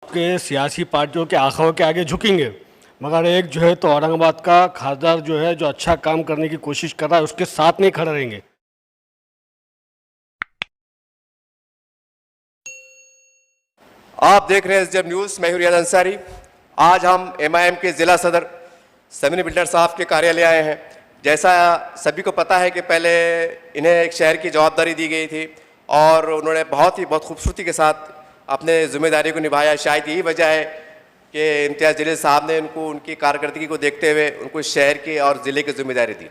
आपके सियासी पार्टियों के आखाओं के आगे झुकेंगे, मगर एक जो है तो औरंगाबाद का खासदार जो है, जो अच्छा काम करने की कोशिश कर रहा है, उसके साथ नहीं खड़े रहेंगे। आप देख रहे हैं एसडीएम न्यूज़। मैं हूं रियाज अंसारी। आज हम एमआईएम के ज़िला सदर समीर बिल्डर साहब के कार्यालय आए हैं। जैसा सभी को पता है कि पहले इन्हें एक शहर की जवाबदारी दी गई थी और उन्होंने बहुत खूबसूरती के साथ अपने जिम्मेदारी को निभाया। शायद यही वजह है कि इम्तियाज़ जलील साहब ने उनकी कारकर्दगी को देखते हुए उनको शहर की और ज़िले की जिम्मेदारी दी।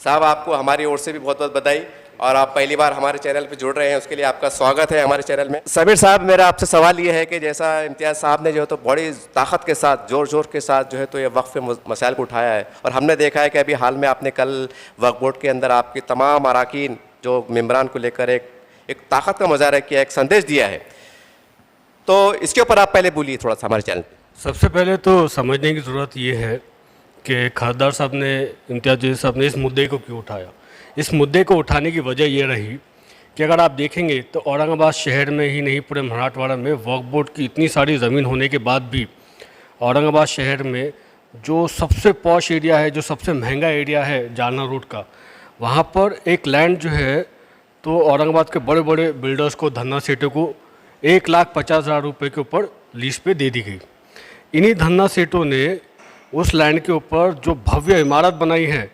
साहब, आपको हमारी ओर से भी बहुत बहुत बधाई, और आप पहली बार हमारे चैनल पे जुड़ रहे हैं, उसके लिए आपका स्वागत है हमारे चैनल में। समीर साहब, मेरा आपसे सवाल ये है कि जैसा इम्तियाज़ साहब ने जो है तो बड़ी ताकत के साथ, ज़ोर के साथ जो है तो ये वक्फ मसाइल को उठाया है, और हमने देखा है कि अभी हाल में आपने कल वक्फ बोर्ड के अंदर आपकी तमाम अराकीन जो मेम्बरान को लेकर एक ताकत का मुजाहरा किया, एक संदेश दिया है, तो इसके ऊपर आप पहले बोलिए थोड़ा सा हमारे चैनल पर। सबसे पहले तो समझने की ज़रूरत ये है कि खासदार साहब ने, इम्तियाज़ जलील साहब ने इस मुद्दे को क्यों उठाया। इस मुद्दे को उठाने की वजह ये रही कि अगर आप देखेंगे तो औरंगाबाद शहर में ही नहीं, पूरे मराठवाड़ा में वक्फ बोर्ड की इतनी सारी ज़मीन होने के बाद भी औरंगाबाद शहर में जो सबसे पॉश एरिया है, जो सबसे महंगा एरिया है जालना रोड का, वहाँ पर एक लैंड जो है तो औरंगाबाद के बड़े बड़े बिल्डर्स को, धन्ना सेठों को 1,50,000 रुपये के ऊपर लीज पे दे दी गई। इन्हीं धन्ना सेठों ने उस लैंड के ऊपर जो भव्य इमारत बनाई है,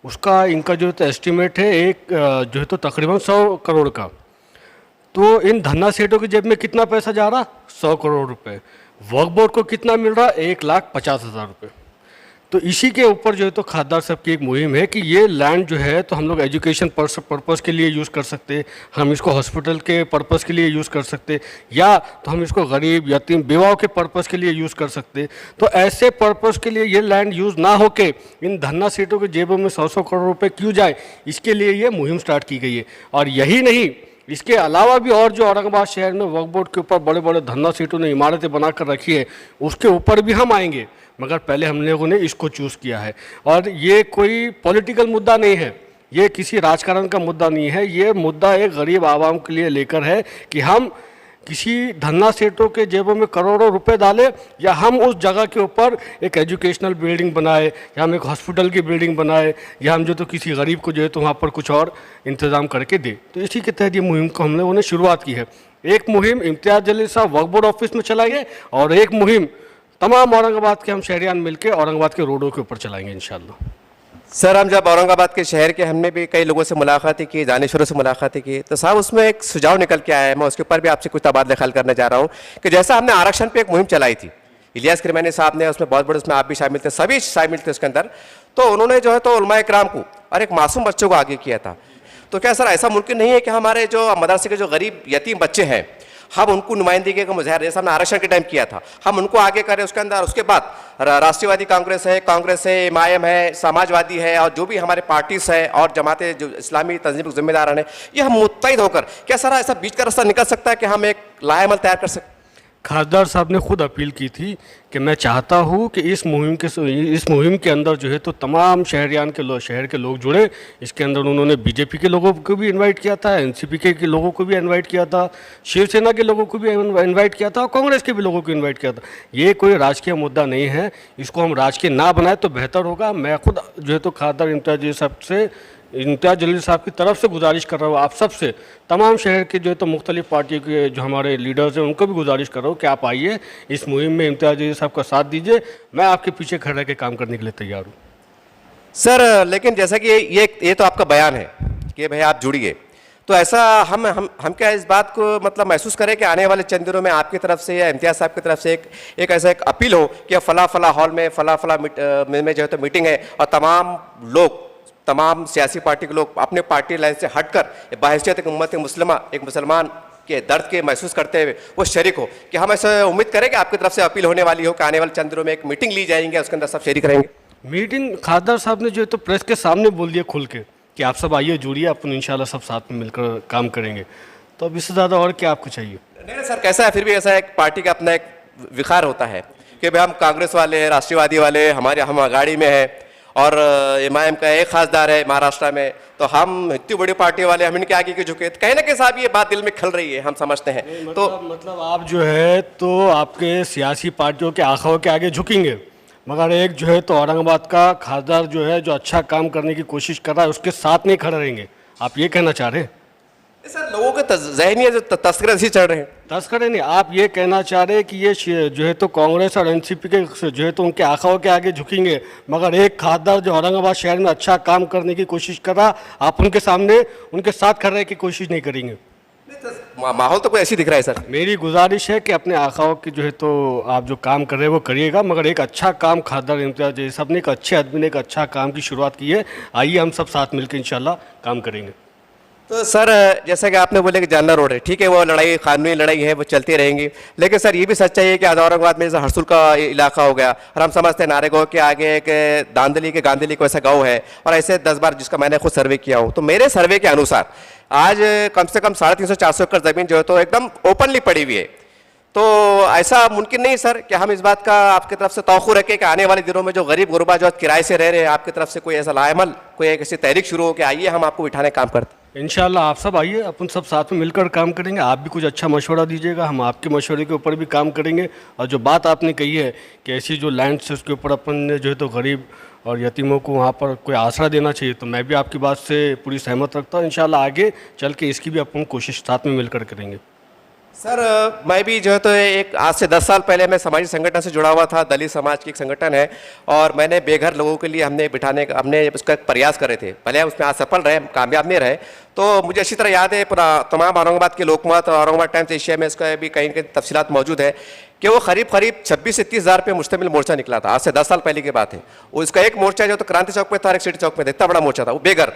उसका इनका जो तो एस्टिमेट है एक जो है तो तकरीबन 100 करोड़ का। तो इन धन्ना सेठों की जेब में कितना पैसा जा रहा? 100 करोड़ रुपए। वक्फ बोर्ड को कितना मिल रहा? 1,50,000 रुपये। तो इसी के ऊपर जो है तो खासदार साहब की एक मुहिम है कि ये लैंड जो है तो हम लोग एजुकेशन पर्पज़ के लिए यूज़ कर सकते, हम इसको हॉस्पिटल के पर्पज़ के लिए यूज़ कर सकते, या तो हम इसको गरीब यतीम बेवाओं के पर्पज़ के लिए यूज़ कर सकते। तो ऐसे पर्पज़ के लिए ये लैंड यूज़ ना होके इन धन्ना सेठों के जेबों में 100 करोड़ रुपये क्यों जाए, इसके लिए ये मुहिम स्टार्ट की गई है। और यही नहीं, इसके अलावा भी और जो औरंगाबाद शहर में वक्फ बोर्ड के ऊपर बड़े बड़े धन्ना सेठों ने इमारतें बनाकर रखी है, उसके ऊपर भी हम आएंगे, मगर पहले हम लोगों ने इसको चूज़ किया है। और ये कोई पॉलिटिकल मुद्दा नहीं है, ये किसी राजकारण का मुद्दा नहीं है, ये मुद्दा एक गरीब आवाम के लिए लेकर है कि हम किसी धन्ना सेठों के जेबों में करोड़ों रुपए डालें, या हम उस जगह के ऊपर एक एजुकेशनल बिल्डिंग बनाए, या हम एक हॉस्पिटल की बिल्डिंग बनाए, या हम जो तो किसी गरीब को जो है तो वहाँ पर कुछ और इंतज़ाम करके दे। तो इसी के तहत ये मुहिम को हम लोगों ने शुरुआत की है। एक मुहिम इम्तियाज़ जलील साहब वक्फ बोर्ड ऑफिस में चलाएंगे, और एक मुहिम तमाम औरंगाबाद के हम शहरियान मिलकर औरंगाबाद के रोडों के ऊपर चलाएंगे इंशाल्लाह। सर, हम जब औरंगाबाद के शहर के, हमने भी कई लोगों से मुलाकातें की, दानिशवरों से मुलाकातें की, तो साहब उसमें एक सुझाव निकल के आया है। मैं उसके ऊपर भी आपसे कुछ तबादला ख्याल करना चाह रहा हूँ कि जैसा हमने आरक्षण पे एक मुहिम चलाई थी, इलियास किरमानी साहब ने उसमें बहुत बड़े, उसमें आप भी शामिल थे, सभी शामिल थे उसके अंदर, तो उन्होंने जो है तो उलमाए किराम को और एक मासूम बच्चों को आगे किया था। तो क्या सर ऐसा मुमकिन नहीं है कि हमारे जो मदरसे के जो गरीब यतीम बच्चे हैं, हम उनको नुमाइंदगी का मुजाहरा, जैसा हमने आरक्षण के टाइम किया था, हम उनको आगे करें उसके अंदर। उसके बाद राष्ट्रीयवादी कांग्रेस है, एमआईएम है, समाजवादी है, और जो भी हमारे पार्टीज है और जमातें जो इस्लामी तंजीम के जिम्मेदार हैं, ये हम मुत्तहिद होकर, क्या सर ऐसा बीच का रास्ता निकल सकता है कि हम एक लाएमल तैयार कर सकते? खासदार साहब ने खुद अपील की थी कि मैं चाहता हूं कि इस मुहिम के अंदर जो है तो तमाम शहर के लोग जुड़े। इसके अंदर उन्होंने बीजेपी के लोगों को भी इनवाइट किया था, एनसीपी के लोगों को भी इनवाइट किया था, शिवसेना के लोगों को भी इनवाइट किया था, और कांग्रेस के भी लोगों को इन्वाइट किया था। ये कोई राजकीय मुद्दा नहीं है, इसको हम राजकीय ना बनाए तो बेहतर होगा। मैं खुद जो है तो खासदार इम्तियाज़ जलील साहब की तरफ से गुजारिश कर रहा हूँ, आप सबसे, तमाम शहर के जो है तो मुख्तलिफ पार्टियों के जो हमारे लीडर्स हैं उनको भी गुजारिश कर रहा हूँ कि आप आइए, इस मुहिम में इम्तियाज़ जलील साहब का साथ दीजिए। मैं आपके पीछे खड़े रह के काम करने के लिए तैयार हूँ। सर, लेकिन जैसा कि ये तो आपका बयान है कि भाई आप जुड़िए, तो ऐसा हम क्या इस बात को मतलब महसूस करें कि आने वाले चंद दिनों में आपकी तरफ से या इम्तियाज़ साहब की तरफ से एक ऐसा एक अपील हो कि फला हॉल में फला में जो है तो मीटिंग है, और तमाम लोग, तमाम सियासी पार्टी के लोग अपने पार्टी लाइन से हटकर बहैसियत एक उम्मत मुस्लिमा, एक मुसलमान के दर्द के महसूस करते हुए वो शरीक हो, कि हम ऐसा उम्मीद करें कि आपकी तरफ से अपील होने वाली हो कि आने वाले चंद दिनों में एक मीटिंग ली जाएंगे, उसके अंदर सब शरीक रहेंगे। मीटिंग खासदार साहब ने जो है तो प्रेस के सामने बोल दिया खुल के कि आप सब आइए, जुड़िए, अपन इंशाल्लाह सब साथ में मिलकर काम करेंगे। तो अब इससे ज़्यादा और क्या आपको चाहिए? नहीं सर, कैसा है, फिर भी ऐसा एक पार्टी का अपना एक विखार होता है कि भाई हम कांग्रेस वाले हैं, राष्ट्रवादी वाले, हम अगाड़ी में है, और एमआईएम का एक खासदार है महाराष्ट्र में, तो हम इतनी बड़ी पार्टी वाले हम इनके आगे क्यों झुके? तो कहीं ना कहीं साहब ये बात दिल में खल रही है, हम समझते हैं। तो मतलब आप जो है तो आपके सियासी पार्टियों के आखाओं के आगे झुकेंगे, मगर एक जो है तो औरंगाबाद का खासदार जो है जो अच्छा काम करने की कोशिश कर रहा है उसके साथ नहीं खड़े रहेंगे, आप ये कहना चाह रहे हैं? सर लोगों के जहनी जो तस्करे से चढ़ रहे हैं। तस्करे नहीं, आप ये कहना चाह रहे हैं कि ये जो है तो कांग्रेस और एनसीपी के जो है तो उनके आखाओं के आगे झुकेंगे, मगर एक खासदार जो औरंगाबाद शहर में अच्छा काम करने की कोशिश कर रहा, आप उनके सामने उनके साथ खड़े की कोशिश नहीं करेंगे? माहौल तो कोई ऐसी दिख रहा है सर। मेरी गुजारिश है कि अपने आखाओं की जो है तो आप जो काम कर रहे हैं वो करिएगा, मगर एक अच्छा काम खासदार इम्तियाज जैदी साहब ने एक अच्छे आदमी ने एक अच्छा काम की शुरुआत की है, आइए हम सब साथ मिलकर इंशाल्लाह काम करेंगे। तो सर जैसा कि आपने बोले कि जालना रोड है, ठीक है, वो लड़ाई कानूनी लड़ाई है, वो चलती रहेंगी, लेकिन सर ये भी सच्चाई है कि औरंगाबाद में जैसे हरसुल का इलाका हो गया, और हम समझते हैं नारेगांव के आगे एक दांदली के गांधली को ऐसा गांव है, और ऐसे 10 बार जिसका मैंने खुद सर्वे किया हूँ, तो मेरे सर्वे के अनुसार आज कम से कम 350-400 एकड़ जमीन जो है तो एकदम ओपनली पड़ी हुई है। तो ऐसा मुमकिन नहीं सर कि हम इस बात का आपकी तरफ से तवक्कुर रखें कि आने वाले दिनों में जो गरीब गुरबा जो किराए से रह रहे हैं, आपकी तरफ से कोई ऐसा लाएमल कोई एक ऐसी तहरीक शुरू हो कि आइए हम आपको बिठाने काम करते हैं? इंशाल्लाह आप सब आइए, अपन सब साथ में मिलकर काम करेंगे, आप भी कुछ अच्छा मशवरा दीजिएगा, हम आपके मशवरे के ऊपर भी काम करेंगे। और जो बात आपने कही है कि ऐसी जो लैंड है उसके ऊपर अपन ने जो है तो गरीब और यतीमों को वहाँ पर कोई आसरा देना चाहिए, तो मैं भी आपकी बात से पूरी सहमत रखता हूँ। इंशाल्लाह आगे चल के इसकी भी अपन कोशिश साथ में मिलकर करेंगे। सर मैं भी जो है तो एक आज से 10 साल पहले मैं समाजी संगठन से जुड़ा हुआ था, दलित समाज की एक संगठन है, और मैंने बेघर लोगों के लिए हमने उसका एक प्रयास करे थे, भले उसमें असफल रहे, कामयाब नहीं रहे। तो मुझे अच्छी तरह याद है, पूरा तमाम औरंगाबाद के लोकमत और औरंगाबाद टाइम्स एशिया में इसका भी कहीं कहीं तफसीलात मौजूद है कि वो करीब 26 से 30 हज़ार पे मुश्तमिल मोर्चा निकला था, आज से 10 साल पहले की बात है। उसका एक मोर्चा जो तो क्रांति चौक पे था और एक सिटी चौक में था, इतना बड़ा मोर्चा था वो बेघर।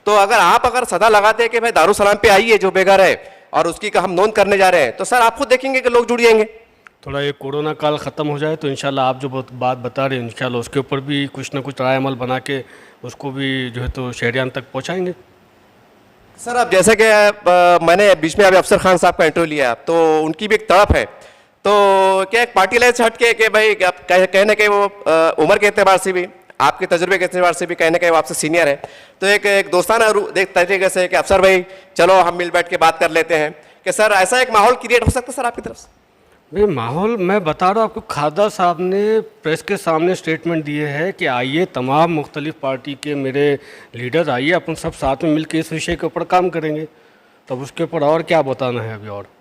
तो अगर सदा लगाते हैं कि भाई दारुसलाम पे आइए जो बेघर है और उसकी का हम नोंद करने जा रहे हैं, तो सर आप खुद देखेंगे कि लोग जुड़ जाएंगे। थोड़ा ये कोरोना काल ख़त्म हो जाए तो इंशाल्लाह आप जो बात बता रहे हैं इंशाल्लाह उसके ऊपर भी कुछ ना कुछ राय अमल बना के उसको भी जो है तो शहरियान तक पहुंचाएंगे। सर अब जैसे कि मैंने बीच में अभी अफसर खान साहब का इंटरव्यू लिया, तो उनकी भी एक तड़प है, तो क्या एक पार्टी लाइन से हट के कि भाई कहने के वो उम्र के एतबार से भी, आपके तजुर्बे के एतबार से भी कहने के वो आपसे सीनियर है, तो एक दोस्ताना तरीके से कि अफसर भाई चलो हम मिल बैठ के बात कर लेते हैं, कि सर ऐसा एक माहौल क्रिएट हो सकता है सर आपकी तरफ से? भाई माहौल मैं बता रहा हूँ आपको, खासदार साहब ने प्रेस के सामने स्टेटमेंट दिए है कि आइए तमाम मुख्तलिफ पार्टी के मेरे लीडर आइए, अपन सब साथ में मिलकर इस विषय के ऊपर काम करेंगे। तब उसके ऊपर और क्या बताना है अभी? और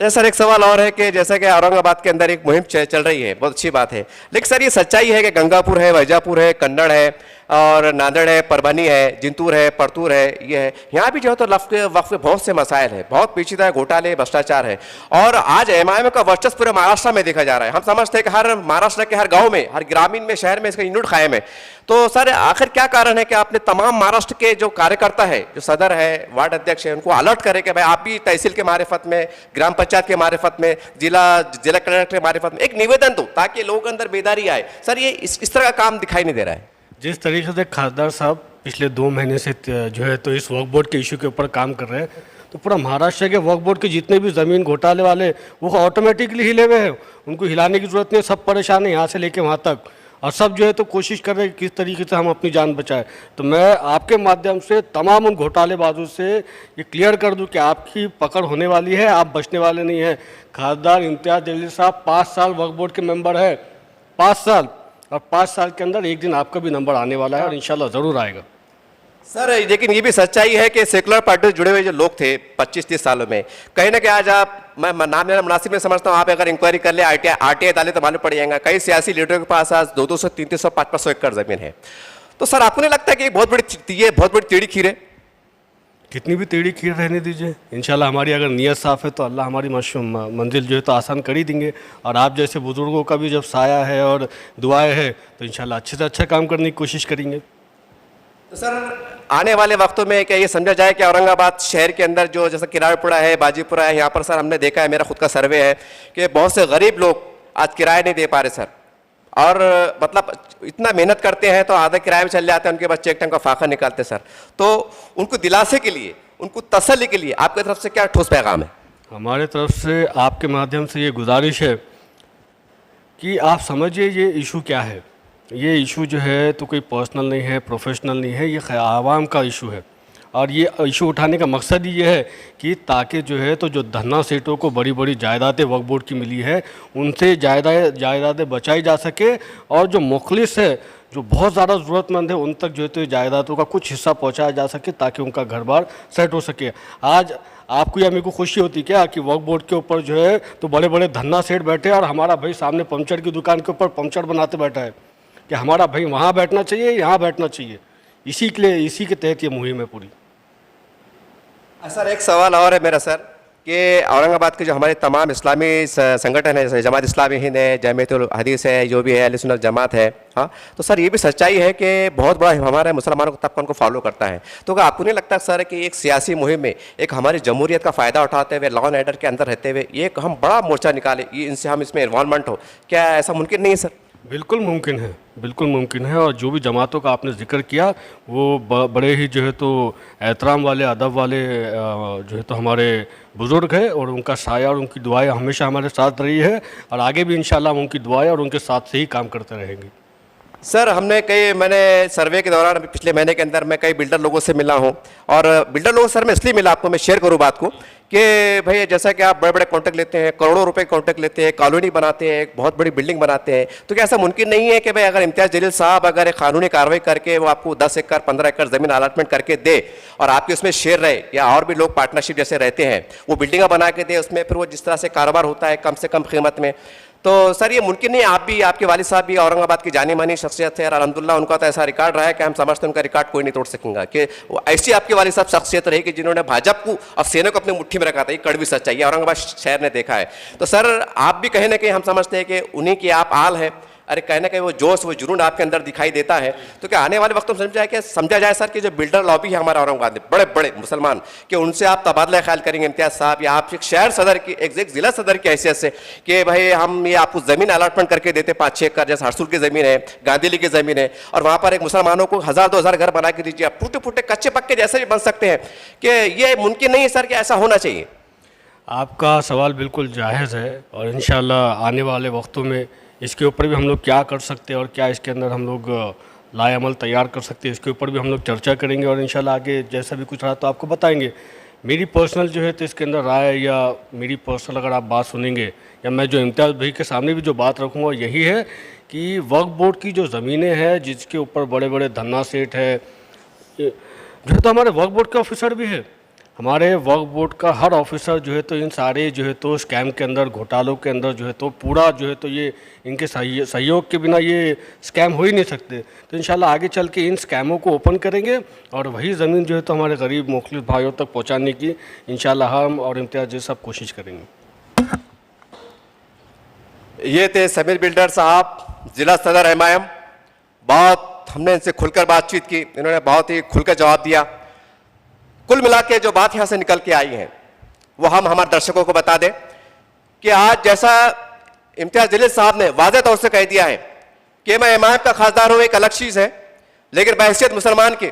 सर एक सवाल और है कि जैसा कि औरंगाबाद के अंदर एक मुहिम चल रही है, बहुत अच्छी बात है, लेकिन सर ये सच्चाई है कि गंगापुर है, वैजापुर है, कन्नड़ है और नांदेड़ है, परभनी है, जिंतूर है, परतूर है, ये है, यहाँ भी जो है तो वक्फ के बहुत से मसाइल है, बहुत पेचीदा है, घोटाले भ्रष्टाचार है, और आज एमआईएम का वर्चस्व पूरे महाराष्ट्र में देखा जा रहा है। हम समझते हैं कि हर महाराष्ट्र के हर गाँव में, हर ग्रामीण में, शहर में इसका यूनिट कायम है। तो सर आखिर क्या कारण है कि आपने तमाम महाराष्ट्र के जो कार्यकर्ता है, जो सदर है, वार्ड अध्यक्ष है, उनको अलर्ट करें कि भाई आप भी तहसील के मारिफत में, ग्राम पंचायत के मारिफत में, जिला कलेक्टर के मारिफत में एक निवेदन दो ताकि लोगों के अंदर बेदारी आए? सर ये इस तरह का काम दिखाई नहीं दे रहा है। जिस तरीके से खासदार साहब पिछले 2 महीने से जो है तो इस वक्फ बोर्ड के इशू के ऊपर काम कर रहे हैं, तो पूरा महाराष्ट्र के वक्फ बोर्ड के जितने भी ज़मीन घोटाले वाले वो ऑटोमेटिकली हिले हुए हैं, उनको हिलाने की ज़रूरत नहीं, सब परेशान है यहाँ से लेके वहाँ तक, और सब जो है तो कोशिश कर रहे हैं किस तरीके से हम अपनी जान बचाएं। तो मैं आपके माध्यम से तमाम उन घोटालेबाजों से ये क्लियर कर दूं कि आपकी पकड़ होने वाली है, आप बचने वाले नहीं हैं। खासदार इम्तियाज जलील साहब 5 साल वक्फ बोर्ड के मेंबर है, 5 साल, और 5 साल के अंदर एक दिन आपका भी नंबर आने वाला है और इंशाल्लाह ज़रूर आएगा। सर लेकिन ये भी सच्चाई है कि सेकुलर पार्टी से जुड़े हुए जो लोग थे 25-30 सालों में, कहीं ना कहीं आज आप, मैं नाम लेना मुनासिब में समझता हूँ, आप अगर इंक्वायरी कर ले आरटीआई डाले तो मालूम पड़ जाएगा कई सियासी लीडरों के पास आज 200, 300, 500 एकड़ जमीन है। तो सर आपको नहीं लगता कि बहुत बड़ी टेढ़ी खीर है? कितनी भी टेढ़ी खीर रहने दीजिए, इंशाल्लाह हमारी अगर नीयत साफ़ है तो अल्लाह हमारी मंजिल जो है तो आसान कर ही देंगे, और आप जैसे बुज़ुर्गों का भी जब साया है और दुआएं है तो इंशाल्लाह अच्छे से अच्छा काम करने की कोशिश करेंगे। तो सर आने वाले वक्तों में क्या ये समझा जाए कि औरंगाबाद शहर के अंदर जो जैसा किराड़पुरा है, बाजीपुरा है, यहाँ पर सर हमने देखा है, मेरा खुद का सर्वे है कि बहुत से गरीब लोग आज किराया नहीं दे पा रहे सर, और मतलब इतना मेहनत करते हैं तो आधा किराए में चल जाते हैं, उनके बच्चे एक टाइम का फाका निकालते सर। तो उनको दिलासे के लिए, उनको तसल्ली के लिए आपकी तरफ से क्या ठोस पैगाम है? हमारे तरफ से आपके माध्यम से ये गुजारिश है कि आप समझिए ये इशू क्या है। ये इशू जो है तो कोई पर्सनल नहीं है, प्रोफेशनल नहीं है, ये आवाम का इशू है। और ये इशू उठाने का मकसद ही ये है कि ताकि जो है तो जो धन्ना सेठों को बड़ी बड़ी जायदादें वक्फ बोर्ड की मिली है उनसे जायदादें बचाई जा सके, और जो मुखलिस है, जो बहुत ज़्यादा ज़रूरतमंद है, उन तक जो है तो जायदादों का कुछ हिस्सा पहुंचाया जा सके ताकि उनका घर बार सेट हो सके। आज आपको या मेरे को खुशी होती क्या कि वक्फ बोर्ड के ऊपर जो है तो बड़े बड़े धन्ना सेठ बैठे हैं और हमारा भाई सामने पंचर की दुकान के ऊपर पंचर बनाते बैठा है कि हमारा भाई वहाँ बैठना चाहिए, यहाँ बैठना चाहिए। इसी के लिए, इसी के तहत ये मुहिम है पूरी। सर एक सवाल और है मेरा सर, कि औरंगाबाद के जो हमारे तमाम इस्लामी संगठन है, जैसे जमात इस्लामी हिंद है, जमीयतुल हदीस है, जो भी है अहले सुन्नत जमात है, हाँ, तो सर ये भी सच्चाई है कि बहुत बड़ा हमारे मुसलमानों का तबका उनको फॉलो करता है। तो क्या आपको नहीं लगता सर कि एक सियासी मुहिम में एक हमारी जमहूरियत का फ़ायदा उठाते हुए, लॉ एंड ऑर्डर के अंदर रहते हुए एक हम बड़ा मोर्चा निकाले, ये इनसे हम इसमें इन्वॉल्वमेंट हो, क्या ऐसा मुमकिन नहीं है सर? बिल्कुल मुमकिन है, बिल्कुल मुमकिन है। और जो भी जमातों का आपने जिक्र किया वो बड़े ही जो है तो एहतराम वाले, अदब वाले जो है तो हमारे बुज़ुर्ग हैं, और उनका साया और उनकी दुआएं हमेशा हमारे साथ रही है और आगे भी इंशाल्लाह उनकी दुआएं और उनके साथ से ही काम करते रहेंगे। सर मैंने सर्वे के दौरान अभी पिछले महीने के अंदर मैं कई बिल्डर लोगों से मिला हूं, और बिल्डर लोगों से सर मैं इसलिए मिला, आपको मैं शेयर करूं बात को, कि भाई जैसा कि आप बड़े बड़े कॉन्ट्रैक्ट लेते हैं, करोड़ों रुपए कॉन्ट्रैक्ट लेते हैं, कॉलोनी बनाते हैं, एक बहुत बड़ी बिल्डिंग बनाते हैं, तो क्या ऐसा मुमकिन नहीं है कि भाई अगर इम्तियाज़ जलील साहब अगर एक कानूनी कार्रवाई करके वो आपको 10 एकड़ 15 एकड़ ज़मीन अलॉटमेंट करके दे और आपके उसमें शेयर रहे, या और भी लोग पार्टनरशिप जैसे रहते हैं, वो बिल्डिंगें बना के दे, उसमें फिर वो जिस तरह से कारोबार होता है कम से कम कीमत में, तो सर ये मुमकिन नहीं? आप भी, आपके वालिद साहब भी औरंगाबाद की जानी मानी शख्सियत है और अल्हम्दुलिल्लाह उनका तो ऐसा रिकॉर्ड रहा है कि हम समझते हैं उनका रिकॉर्ड कोई नहीं तोड़ सकेगा, कि ऐसी आपके वालिद साहब शख्सियत रही कि जिन्होंने भाजपा को और सेना को अपनी मुट्ठी में रखा था। ये कड़वी सच्चाई है, औरंगाबाद शहर ने देखा है। तो सर आप भी कहीं ना कहीं हम समझते हैं कि उन्हीं की आप आल है, अरे कहीं ना कहीं वो जोश, वो जुनून आपके अंदर दिखाई देता है। तो क्या आने वाले वक्त में समझा जाए सर कि जो बिल्डर लॉबी है हमारा औरंगाबाद में, बड़े बड़े मुसलमान, कि उनसे आप तबादला ख्याल करेंगे इम्तियाज़ साहब, या आप एक शहर सदर की, एक जिला सदर की हैसियत से, कि भाई हम ये आपको ज़मीन अलॉटमेंट करके देते 5-6 एकड़, जैसे हरसुल की ज़मीन है, गांधीली की ज़मीन है, और वहाँ पर एक मुसलमानों को 1000-2000 घर बना के दीजिए, आप टूटे फूटे कच्चे पक्के जैसे भी बन सकते हैं, कि ये मुमकिन नहीं है सर कि ऐसा होना चाहिए? आपका सवाल बिल्कुल जायज़ है, और इंशाल्लाह आने वाले वक्तों में इसके ऊपर भी हम लोग क्या कर सकते हैं और क्या इसके अंदर हम लोग लाए अमल तैयार कर सकते हैं, इसके ऊपर भी हम लोग चर्चा करेंगे, और इंशाल्लाह आगे जैसा भी कुछ रहा तो आपको बताएंगे। मेरी पर्सनल जो है तो इसके अंदर राय, या मेरी पर्सनल अगर आप बात सुनेंगे, या मैं जो इम्तियाज़ भाई के सामने भी जो बात रखूँगा यही है कि वक्फ बोर्ड की जो ज़मीनें हैं जिसके ऊपर बड़े बड़े धन्ना सेठ है, जो है तो हमारे वक्फ बोर्ड के ऑफिसर भी है, हमारे वक्फ बोर्ड का हर ऑफिसर जो है तो इन सारे जो है तो स्कैम के अंदर, घोटालों के अंदर जो है तो पूरा जो है तो ये इनके सहयोग के बिना ये स्कैम हो ही नहीं सकते। तो इंशाल्लाह आगे चल के इन स्कैमों को ओपन करेंगे और वही ज़मीन जो है तो हमारे गरीब मुख्तलिफ भाइयों तक पहुंचाने की इंशाल्लाह हम और इम्तियाज़ जी सब कोशिश करेंगे। ये थे समीर बिल्डर साहब, जिला सदर MIM। बहुत हमने इनसे खुलकर बातचीत की, इन्होंने बहुत ही खुलकर जवाब दिया। कुल मिला के जो बात यहाँ से निकल के आई है वो हम हमारे दर्शकों को बता दें कि आज जैसा इम्तियाज़ जलील साहब ने वाज़ेह तौर से कह दिया है कि मैं MIM का खासदार हूँ, एक अलग चीज़ है, लेकिन बहैसियत मुसलमान के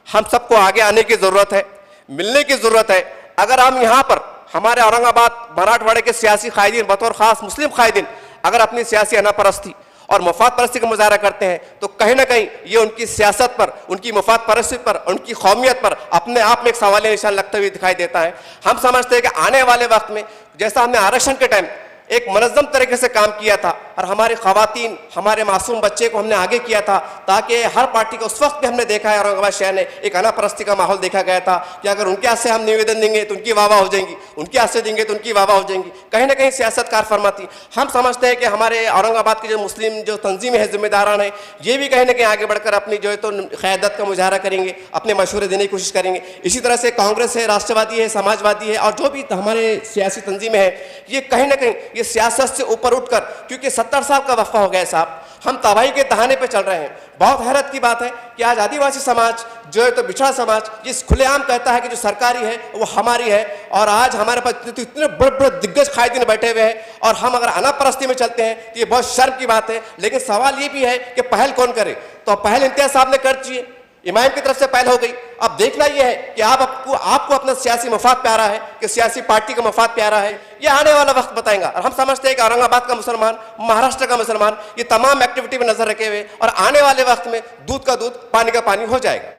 हम सबको आगे आने की ज़रूरत है, मिलने की ज़रूरत है। अगर हम यहाँ पर हमारे औरंगाबाद मराठवाड़े के सियासी कायदीन, बतौर ख़ास मुस्लिम कायदीन, अगर अपनी सियासी अनापरस्ती और मफाद परस्ती का मुजाहरा करते हैं तो कहीं ना कहीं ये उनकी सियासत पर, उनकी मफाद परस्ती पर, उनकी कौमियत पर अपने आप में एक सवाल निशान लगते हुए दिखाई देता है। हम समझते हैं कि आने वाले वक्त में जैसा हमने आरक्षण के टाइम एक मनज़्ज़म तरीके से काम किया था और हमारी ख़वातीन, हमारे मासूम बच्चे को हमने आगे किया था, ताकि हर पार्टी को उस वक्त भी हमने देखा है औरंगाबाद शहर ने एक अनापरस्ती का माहौल देखा गया था कि अगर उनके हाथ से हम निवेदन देंगे तो उनकी वाह हो जाएंगी, उनके हाथ से देंगे तो उनकी वाह हो जाएंगी। कहीं ना कहीं सियासत कार फरमाती। हम समझते हैं कि हमारे औरंगाबाद के जो मुस्लिम जो तंजीमें हैं, जिम्मेदारान है, ये भी कहीं ना कहीं आगे बढ़कर अपनी जो है तो क़यादत का मुजाहरा करेंगे, अपने मशवरे देने की कोशिश करेंगे। इसी तरह से कांग्रेस है, राष्ट्रवादी है, समाजवादी है, और जो भी हमारे सियासी तंजीमें हैं, ये कहीं ना कहीं ये सियासत से ऊपर उठकर, क्योंकि 70 साल का वक्फा हो गया साहब, हम तबाही के दहाने पे चल रहे हैं। बहुत हैरत की बात है कि आज आदिवासी समाज जो है तो पिछड़ा समाज जिस खुलेआम कहता है कि जो सरकारी है वो हमारी है, और आज हमारे पास तो इतने बड़े बड़े दिग्गज कायदीन बैठे हुए हैं, और हम अगर अनापरस्ती में चलते हैं तो ये बहुत शर्म की बात है। लेकिन सवाल ये भी है कि पहल कौन करे, तो पहल इम्तियाज़ साहब ने कर चाहिए, इमाम की तरफ से पहल हो गई। अब देखना यह है कि आपको अपना सियासी मफाद प्यारा है कि सियासी पार्टी का मफाद प्यारा है, ये आने वाला वक्त बताएगा। और हम समझते हैं कि औरंगाबाद का मुसलमान, महाराष्ट्र का मुसलमान ये तमाम एक्टिविटी में नजर रखे हुए और आने वाले वक्त में दूध का दूध पानी का पानी हो जाएगा।